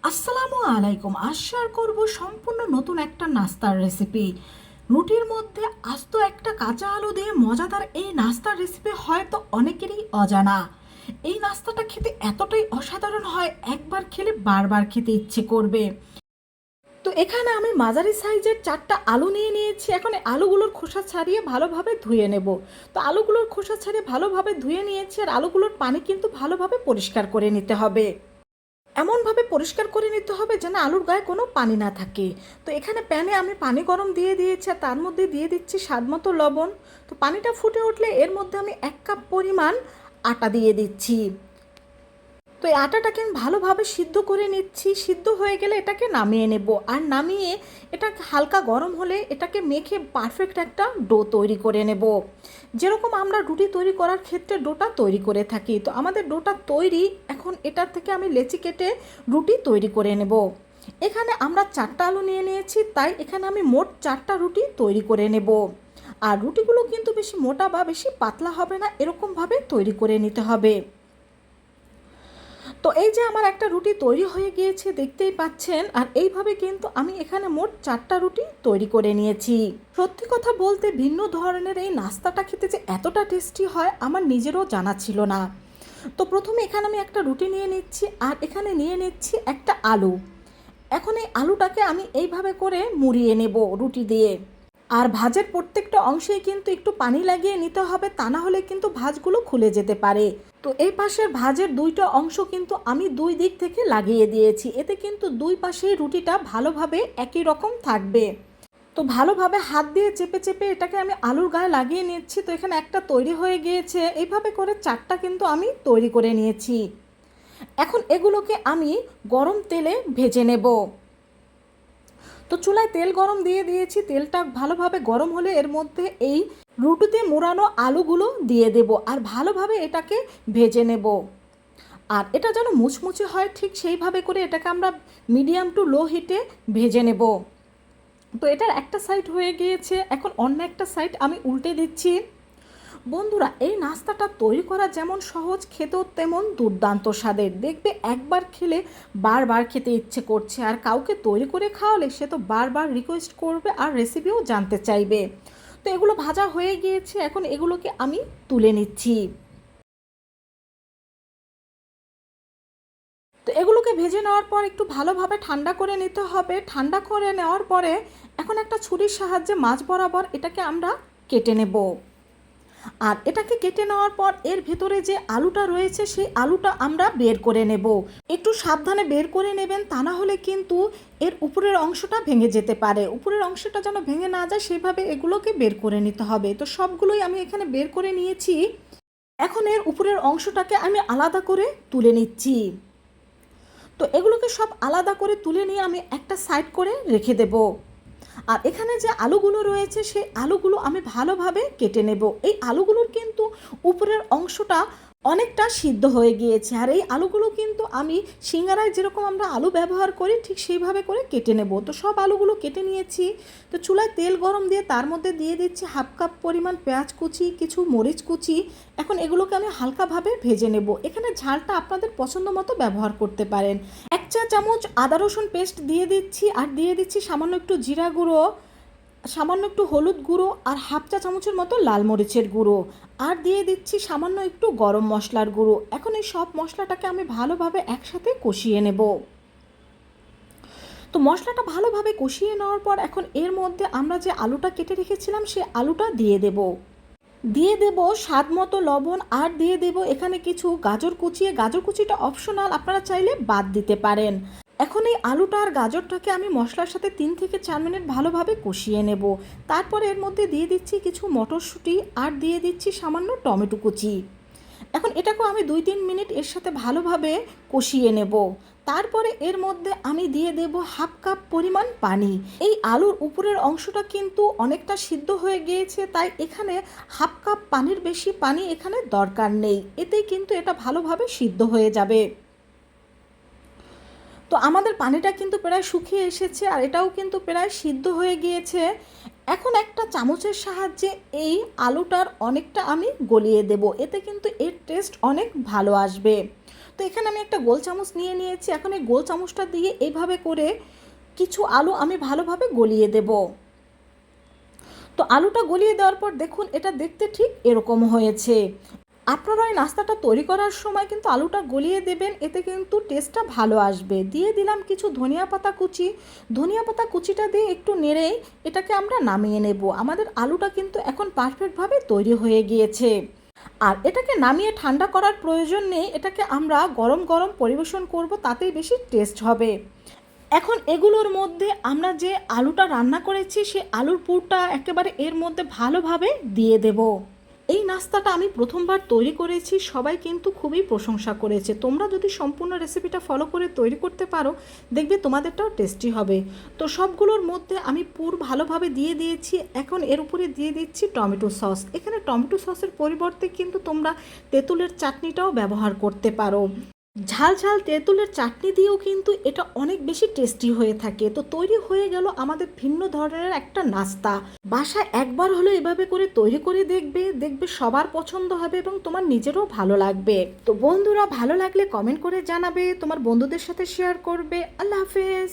আসসালামু আলাইকুম। আজ শেয়ার করব সম্পূর্ণ নতুন একটা নাস্তার রেসিপি। রুটির মধ্যে আস্ত একটা কাঁচা আলু দিয়ে মজাদার এই নাস্তার রেসিপি হয়তো অনেকেরই অজানা। এই নাস্তাটা খেতে এতটাই অসাধারণ হয়, একবার খেলে বারবার খেতে ইচ্ছে করবে। তো এখানে আমি মাঝারি সাইজের 4টা আলু নিয়ে নিয়েছি। এখন এই আলুগুলোর খোসা ছাড়িয়ে ভালোভাবে ধুয়ে নেব। তো আলুগুলোর খোসা ছাড়িয়ে ভালোভাবে ধুয়ে নিয়েছি, আর আলুগুলোর পানি কিন্তু ভালোভাবে পরিষ্কার করে নিতে হবে। এমনভাবে পরিষ্কার করে নিতে হবে যেন আলুর গায়ে কোনো পানি না থাকে। তো এখানে প্যানে আমি পানি গরম দিয়ে দিয়েছি, আর তার মধ্যে দিয়ে দিচ্ছি স্বাদমতো লবণ। তো পানিটা ফুটে উঠলে এর মধ্যে আমি 1 কাপ পরিমাণ আটা দিয়ে দিচ্ছি। তো এই আটাটাকে আমি ভালোভাবে সিদ্ধ করে নিচ্ছি। সিদ্ধ হয়ে গেলে এটাকে নামিয়ে নেব, আর নামিয়ে এটা হালকা গরম হলে এটাকে মেখে পারফেক্ট একটা ডো তৈরি করে নেব, যেরকম আমরা রুটি তৈরি করার ক্ষেত্রে ডোটা তৈরি করে থাকি। তো আমাদের ডোটা তৈরি, এখন এটার থেকে আমি লেচি কেটে রুটি তৈরি করে নেব। এখানে আমরা 4টা আলু নিয়ে নিয়েছি, তাই এখানে আমি মোট 4টা রুটি তৈরি করে নেব। আর রুটিগুলো কিন্তু বেশি মোটা বা বেশি পাতলা হবে না, এরকমভাবে তৈরি করে নিতে হবে। তো এই যে আমার একটা রুটি তৈরি হয়ে গিয়েছে, দেখতেই পাচ্ছেন। আর এইভাবে কিন্তু আমি এখানে মোট 4টা রুটি তৈরি করে নিয়েছি। সত্যি কথা বলতে ভিন্ন ধরনের এই নাস্তাটা খেতে যে এতটা টেস্টি হয় আমার নিজেরও জানা ছিল না। তো প্রথমে এখানে আমি একটা রুটি নিয়ে নিচ্ছি, আর এখানে নিয়ে নিচ্ছি একটা আলু। এখন এই আলুটাকে আমি এইভাবে করে মুড়িয়ে নেব রুটি দিয়ে। আর ভাজের প্রত্যেকটা অংশেই কিন্তু একটু পানি লাগিয়ে নিতে হবে, তা না হলে কিন্তু ভাজগুলো খুলে যেতে পারে। তো এই পাশের ভাজের 2টা অংশ কিন্তু আমি 2 দিক থেকে লাগিয়ে দিয়েছি, এতে কিন্তু 2 পাশেই রুটিটা ভালোভাবে একই রকম থাকবে। তো ভালোভাবে হাত দিয়ে চেপে চেপে এটাকে আমি আলুর গায়ে লাগিয়ে নিচ্ছি। তো এখানে একটা তৈরি হয়ে গিয়েছে, এইভাবে করে 4টা কিন্তু আমি তৈরি করে নিয়েছি। এখন এগুলোকে আমি গরম তেলে ভেজে নেব। তো চুলায় তেল গরম দিয়ে দিয়েছি, তেলটা ভালোভাবে গরম হলে এর মধ্যে এই রুটিতে মোড়ানো আলুগুলো দিয়ে দেব, আর ভালোভাবে এটাকে ভেজে নেব। আর এটা যেন মুচমুচে হয় ঠিক সেইভাবে করে এটাকে আমরা মিডিয়াম টু লো হিটে ভেজে নেব। তো এটার একটা সাইড হয়ে গিয়েছে, এখন অন্য একটা সাইড আমি উল্টে দিচ্ছি। বন্ধুরা, এই নাস্তাটা তৈরি করা যেমন সহজ, খেতেও তেমন দুর্দান্ত স্বাদের। দেখবে একবার খেলে বারবার খেতে ইচ্ছে করছে, আর কাউকে তৈরি করে খাওয়ালে সে তো বারবার রিকোয়েস্ট করবে আর রেসিপিও জানতে চাইবে। তো এগুলো ভাজা হয়ে গিয়েছে, এখন এগুলোকে আমি তুলে নিচ্ছি। তো এগুলোকে ভেজে নেওয়ার পর একটু ভালোভাবে ঠান্ডা করে নিতে হবে। ঠান্ডা করে নেওয়ার পরে এখন একটা ছুরির সাহায্যে মাঝ বরাবর এটাকে আমরা কেটে নেব। আর এটাকে কেটে নেওয়ার পর এর ভেতরে যে আলুটা রয়েছে সেই আলুটা আমরা বের করে নেব। একটু সাবধানে বের করে নেবেন, তা না হলে কিন্তু এর উপরের অংশটা ভেঙে যেতে পারে। উপরের অংশটা যেন ভেঙে না যায় সেভাবে এগুলোকে বের করে নিতে হবে। তো সবগুলোই আমি এখানে বের করে নিয়েছি। এখন এর উপরের অংশটাকে আমি আলাদা করে তুলে নিচ্ছি। তো এগুলোকে সব আলাদা করে তুলে নিয়ে আমি একটা সাইড করে রেখে দেব। আর এখানে যে আলুগুলো রয়েছে সেই আলুগুলো আমি ভালোভাবে কেটে নেব। এই আলুগুলোর কিন্তু উপরের অংশটা অনেকটা সিদ্ধ হয়ে গিয়েছে, আর এই আলুগুলো কিন্তু আমি সিঙ্গারায় যেরকম আমরা আলু ব্যবহার করি ঠিক সেইভাবে করে কেটে নেব। তো সব আলুগুলো কেটে নিয়েছি। তো চুলায় তেল গরম দিয়ে তার মধ্যে দিয়ে দিচ্ছি 1/2 কাপ পরিমাণ পেঁয়াজ কুচি, কিছু মরিচ কুচি। এখন এগুলোকে আমি হালকাভাবে ভেজে নেব। এখানে ঝালটা আপনাদের পছন্দ মতো ব্যবহার করতে পারেন। 1 চা চামচ আদা রসুন পেস্ট দিয়ে দিচ্ছি, আর দিয়ে দিচ্ছি সামান্য একটু জিরা গুঁড়ো, সামান্য একটু হলুদ গুঁড়ো, আর 1/2 চা চামচের মতো লাল মরিচের গুঁড়ো, আর দিয়ে দিচ্ছি সামান্য একটু গরম মশলার গুঁড়ো। এখন এই সব মশলাটাকে আমি ভালোভাবে একসাথে কষিয়ে নেব। তো মশলাটা ভালোভাবে কষিয়ে নেওয়ার পর এখন এর মধ্যে আমরা যে আলুটা কেটে রেখেছিলাম সেই আলুটা দিয়ে দেব স্বাদ মতো লবণ, আর দিয়ে দেব এখানে কিছু গাজর কুচিয়ে। গাজর কুচিটা অপশনাল, আপনারা চাইলে বাদ দিতে পারেন। এখন এই আলুটা আর গাজরটাকে আমি মশলার সাথে 3 থেকে 4 মিনিট ভালোভাবে কষিয়ে নেব। তারপরে এর মধ্যে দিয়ে দিচ্ছি কিছু মটরশুঁটি, আর দিয়ে দিচ্ছি সামান্য টমেটো কুচি। এখন এটাকেও আমি 2-3 মিনিট এর সাথে ভালোভাবে কষিয়ে নেব। তারপরে এর মধ্যে আমি দিয়ে দেব 1/2 কাপ পরিমাণ পানি। এই আলুর উপরের অংশটা কিন্তু অনেকটা সিদ্ধ হয়ে গিয়েছে, তাই এখানে 1/2 কাপ পানির বেশি পানি এখানে দরকার নেই, এতেই কিন্তু এটা ভালোভাবে সিদ্ধ হয়ে যাবে। তো আমাদের পানিটা কিন্তু প্রায় শুকিয়ে এসেছে, আর এটাও কিন্তু প্রায় সিদ্ধ হয়ে গিয়েছে। এখন একটা চামচের সাহায্যে এই আলুটার অনেকটা আমি গলিয়ে দেব, এতে কিন্তু এর টেস্ট অনেক ভালো আসবে। তো এখানে আমি একটা গোল চামচ নিয়ে নিয়েছি। এখন এই গোল চামচটা দিয়ে এইভাবে করে কিছু আলু আমি ভালোভাবে গলিয়ে দেব। তো আলুটা গলিয়ে দেওয়ার পর দেখুন এটা দেখতে ঠিক এরকম হয়েছে। আপনারা ওই নাস্তাটা তৈরি করার সময় কিন্তু আলুটা গলিয়ে দেবেন, এতে কিন্তু টেস্টটা ভালো আসবে। দিয়ে দিলাম কিছু ধনিয়া পাতা কুচি। ধনিয়া পাতা কুচিটা দিয়ে একটু নেড়েই এটাকে আমরা নামিয়ে নেব। আমাদের আলুটা কিন্তু এখন পারফেক্টভাবে তৈরি হয়ে গিয়েছে। আর এটাকে নামিয়ে ঠান্ডা করার প্রয়োজন নেই, এটাকে আমরা গরম গরম পরিবেশন করব, তাতেই বেশি টেস্ট হবে। এখন এগুলোর মধ্যে আমরা যে আলুটা রান্না করেছি সেই আলুর পুরটা একেবারে এর মধ্যে ভালোভাবে দিয়ে দেব। এই নাস্তাটা আমি প্রথমবার তৈরি করেছি, সবাই কিন্তু খুবই প্রশংসা করেছে। তোমরা যদি সম্পূর্ণ রেসিপিটা ফলো করে তৈরি করতে পারো, দেখবে তোমাদেরটাও টেস্টি হবে। তো সবগুলোর মধ্যে আমি পুর ভালোভাবে দিয়ে দিয়েছি। এখন এর উপরে দিয়ে দিচ্ছি টমেটো সস। এখানে টমেটো সসের পরিবর্তে কিন্তু তোমরা তেঁতুলের চাটনিটাও ব্যবহার করতে পারো। ঝাল ঝাল তেঁতুলের চাটনি দিয়েও কিন্তু এটা অনেক বেশি টেস্টি হয়ে থাকে। তো তৈরি হয়ে গেল আমাদের ভিন্ন ধরনের একটা নাস্তা। বাসায় একবার হলো এভাবে করে তৈরি করে দেখবে, দেখবে সবার পছন্দ হবে এবং তোমার নিজেরও ভালো লাগবে। তো বন্ধুরা, ভালো লাগলে কমেন্ট করে জানাবে, তোমার বন্ধুদের সাথে শেয়ার করবে। আল্লাহ হাফেজ।